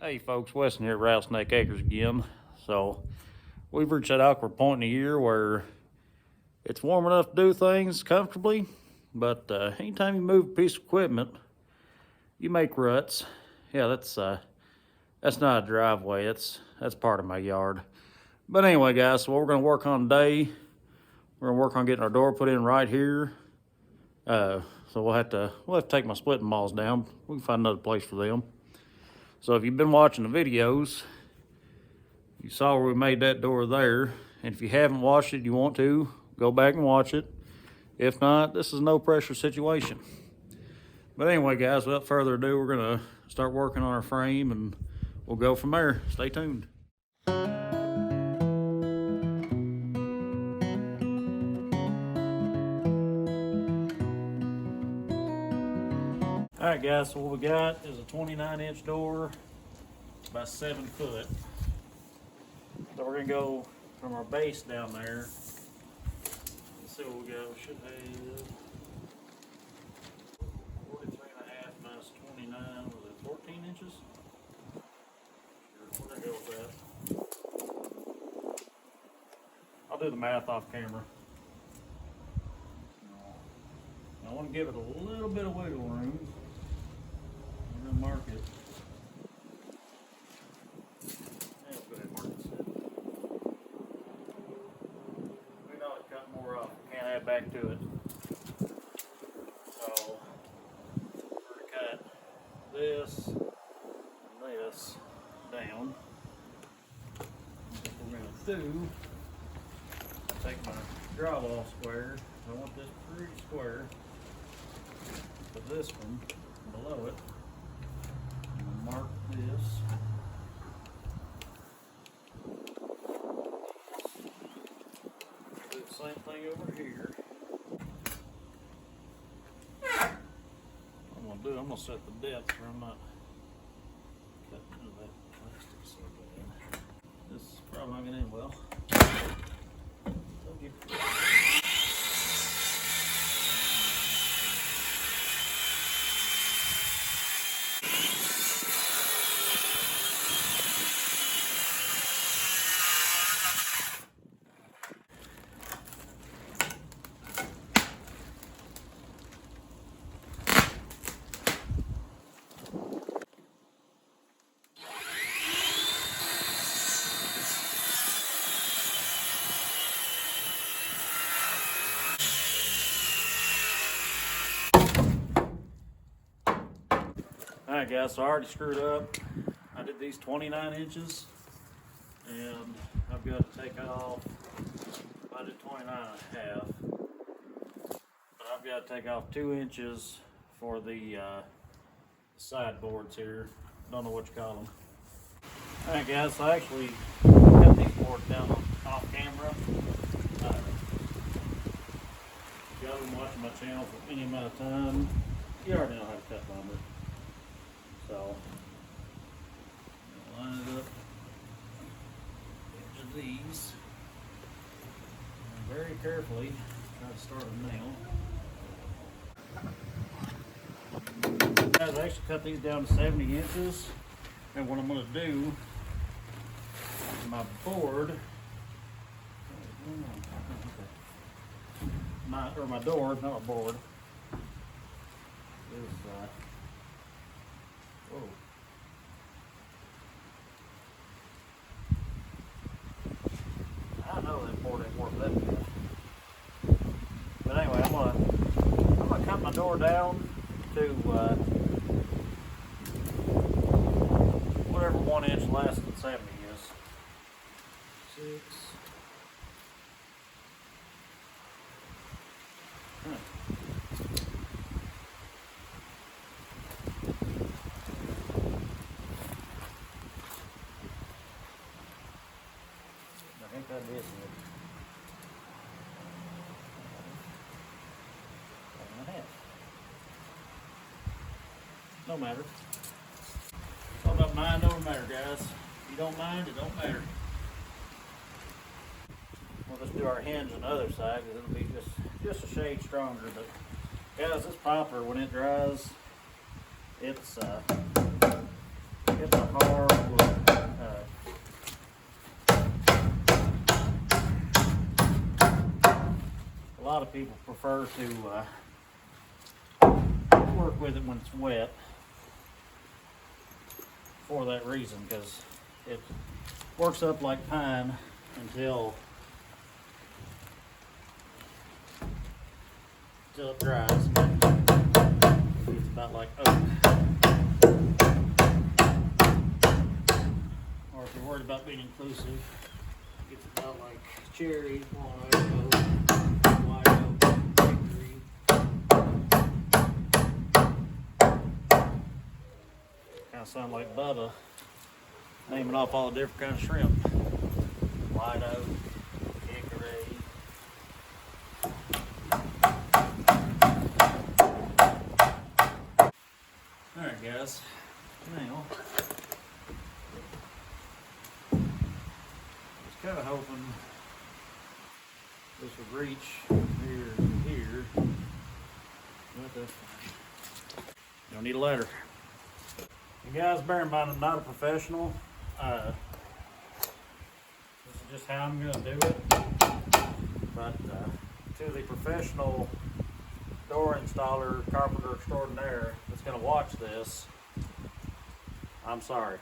Hey folks, Weston here at Rattlesnake Acres again. So we've reached that awkward point in the year where it's warm enough to do things comfortably, but anytime you move a piece of equipment, you make ruts. Yeah, that's not a driveway. That's part of my yard. But anyway, guys, so what we're gonna work on today, we're gonna work on getting our door put in right here. So we'll have to take my splitting malls down. We can find another place for them. So if you've been watching the videos, you saw where we made that door there. And if you haven't watched it, you want to, go back and watch it. If not, this is a no pressure situation. But anyway, guys, without further ado, we're gonna start working on our frame and we'll go from there. Stay tuned. All right, guys, so what we got is a 29-inch door by 7 foot. So we're gonna go from our base down there. Let's see what we got. We should have 43.5 minus 29. Was it 14 inches? Sure, we're gonna go with that. I'll do the math off camera. I want to give it a little bit of wiggle room. I'm gonna mark it. Let's go ahead and mark this. We know it cut more off. Can't add back to it. So we're gonna cut this and this down. What we're gonna do, take my drywall square. I want this pretty square. Put this one below it. Mark this. Do the same thing over here. I'm gonna set the depth where I'm not cutting into that plastic so bad. This is probably not gonna end well. Told you. Alright guys, so I already screwed up. I did these 29 inches and I've got to take off, I did 29 and a half, but I've got to take off 2 inches for the sideboards here. Don't know what you call them. Alright guys, so I actually cut these boards down off camera. If y'all been watching my channel for any amount of time, you already know how to cut lumber. So, line it up to these. And very carefully try to start them now. Guys, I actually cut these down to 70 inches. And what I'm going to do, my board, my door, not my board, is whoa. I know that board ain't worth that much. But anyway, I'm gonna cut my door down to whatever 1 inch less than 70 is. 6. I think that is it. 1.5. No matter. It's all about mind over matter, guys. If you don't mind, it don't matter. We'll just do our hinge on the other side because it'll be just a shade stronger. But guys, this poplar, when it dries, it's It's a hard look. A lot of people prefer to work with it when it's wet for that reason, because it works up like pine until it dries. It's about like oak. Or if you're worried about being inclusive, it's about like cherry, walnut, oak, white oak, hickory. Kind of sound like Bubba naming off all the different kinds of shrimp. White oak, hickory. Alright guys, now was kind of hoping this would reach here to here, but that's fine. Don't need a ladder. And guys, bear in mind I'm not a professional. This is just how I'm going to do it. But to the professional door installer, carpenter extraordinaire that's going to watch this, I'm sorry.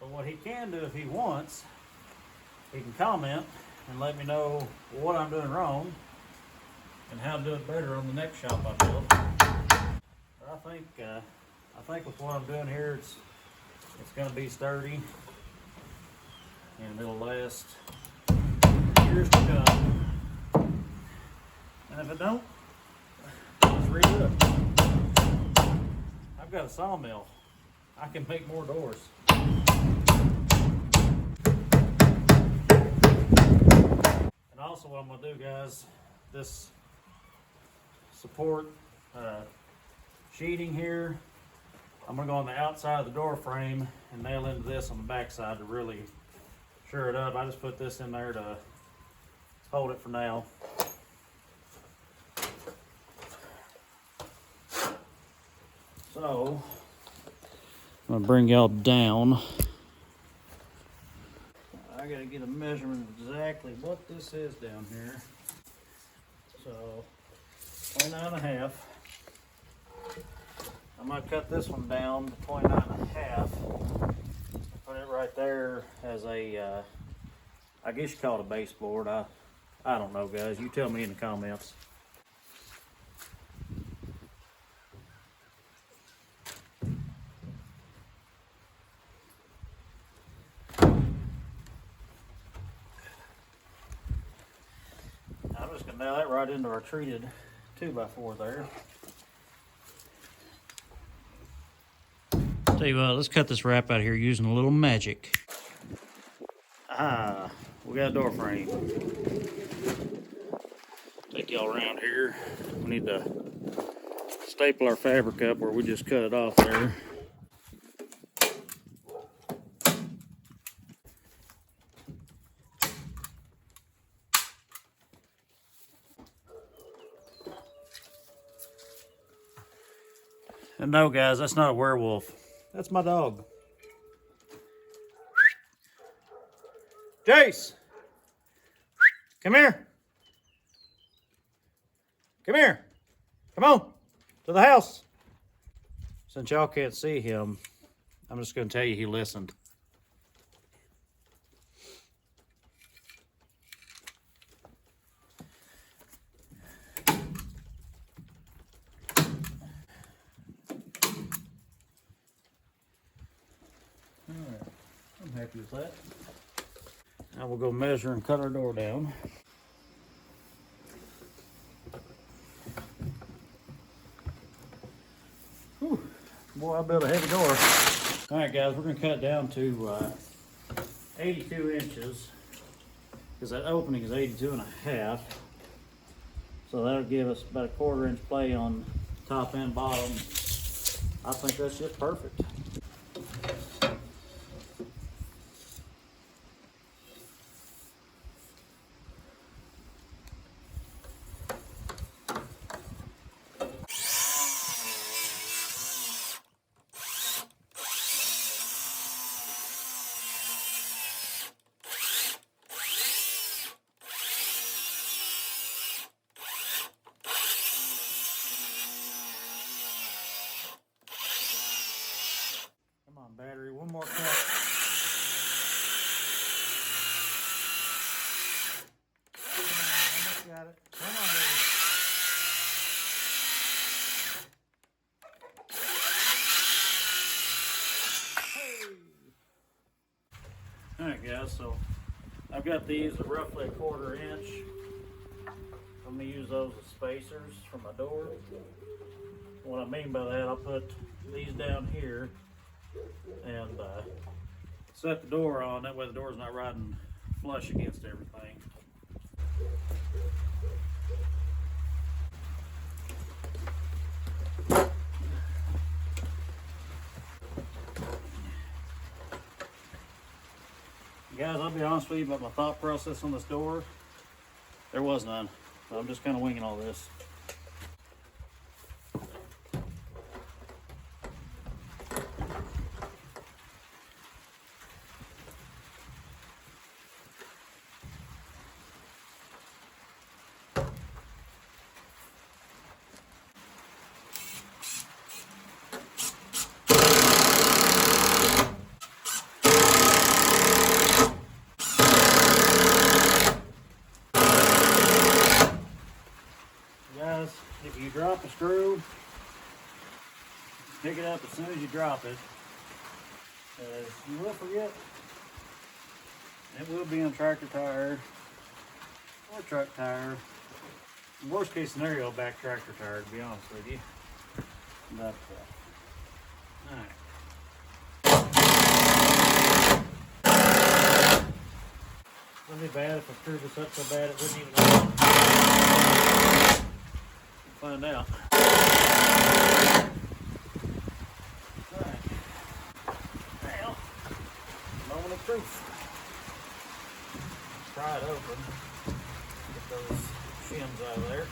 But what he can do if he wants, he can comment and let me know what I'm doing wrong and how to do it better on the next shop I build. But I think with what I'm doing here, it's going to be sturdy and it'll last years to come. And if it don't, just redo it. I've got a sawmill. I can make more doors. And also what I'm going to do, guys, this support sheeting here, I'm going to go on the outside of the door frame and nail into this on the back side to really sure it up. I just put this in there to hold it for now. So I'm going to bring y'all down. I got to get a measurement of exactly what this is down here. So 29.5. I might cut this one down to 29.5. Put it right there as a, I guess you call it a baseboard. I don't know, guys. You tell me in the comments. I'm just gonna nail that right into our treated 2x4 there. Tell you what, let's cut this wrap out here using a little magic. We got a door frame. Take y'all around here. We need to staple our fabric up where we just cut it off there. And no, guys, that's not a werewolf. That's my dog. Jace! Come here. Come here. Come on. To the house. Since y'all can't see him, I'm just going to tell you he listened. Alright, I'm happy with that. Now we'll go measure and cut our door down. Whew. Boy, I built a heavy door. Alright guys, we're going to cut it down to 82 inches because that opening is 82.5. So that'll give us about a 1/4 inch play on top and bottom. I think that's just perfect. on, battery, one more cut. Almost got it. Come on, baby. Hey. Alright guys, so I've got these at roughly a 1/4 inch. I'm going to use those as spacers for my door. What I mean by that, I'll put these down here and set the door on. That way the door's not riding flush against everything. Guys, I'll be honest with you about my thought process on this door. There was none. So I'm just kind of winging all this. Guys, if you drop a screw, pick it up as soon as you drop it. You will forget. It will be on tractor tire or truck tire. Worst case scenario, back tractor tire, to be honest with you. But, alright. Wouldn't be bad if I screwed this up so bad it wouldn't even work. Find out. Alright. Now, moment of truth. Pry it open. Get those shims out of there.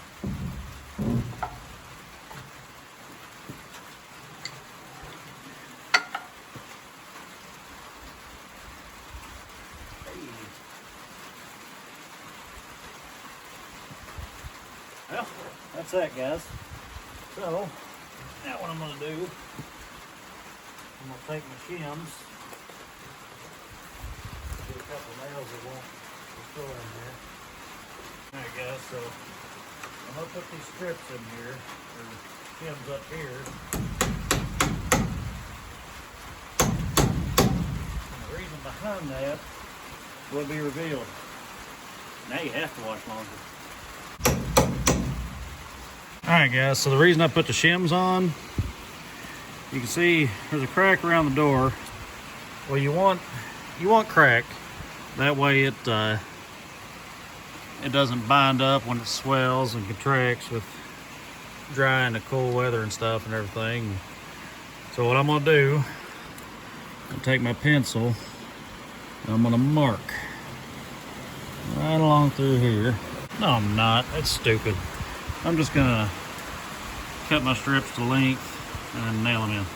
Well, that's that, guys. So, now what I'm going to do, I'm going to take my shims, get a couple of nails that won't go in here. Alright guys, so I'm going to put these strips in here, or shims up here. And the reason behind that will be revealed. Now you have to wash longer. Alright guys, so the reason I put the shims on, you can see there's a crack around the door. Well, you want crack, that way it doesn't bind up when it swells and contracts with dry and the cool weather and stuff and everything. So what I'm gonna do, I'll take my pencil and I'm gonna mark right along through here. No, I'm not, that's stupid. I'm just gonna cut my strips to length and nail them in.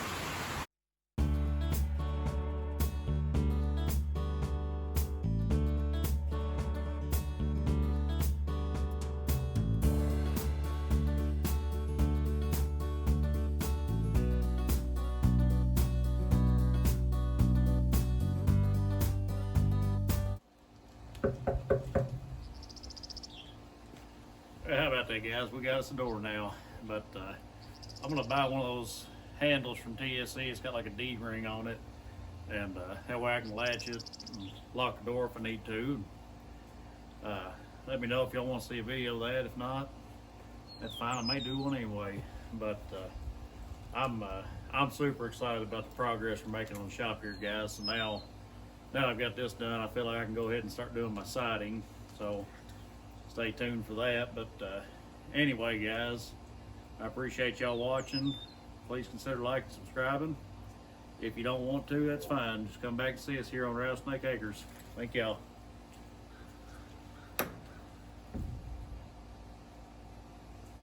How about that, guys? We got us a door now, but I'm gonna buy one of those handles from TSC. It's got like a D ring on it, and that way I can latch it and lock the door if I need to. Let me know if y'all want to see a video of that. If not, that's fine. I may do one anyway. But I'm super excited about the progress we're making on the shop here, guys. So now I've got this done, I feel like I can go ahead and start doing my siding. So stay tuned for that. But anyway, guys, I appreciate y'all watching. Please consider liking and subscribing. If you don't want to, that's fine. Just come back and see us here on Rattlesnake Acres. Thank y'all.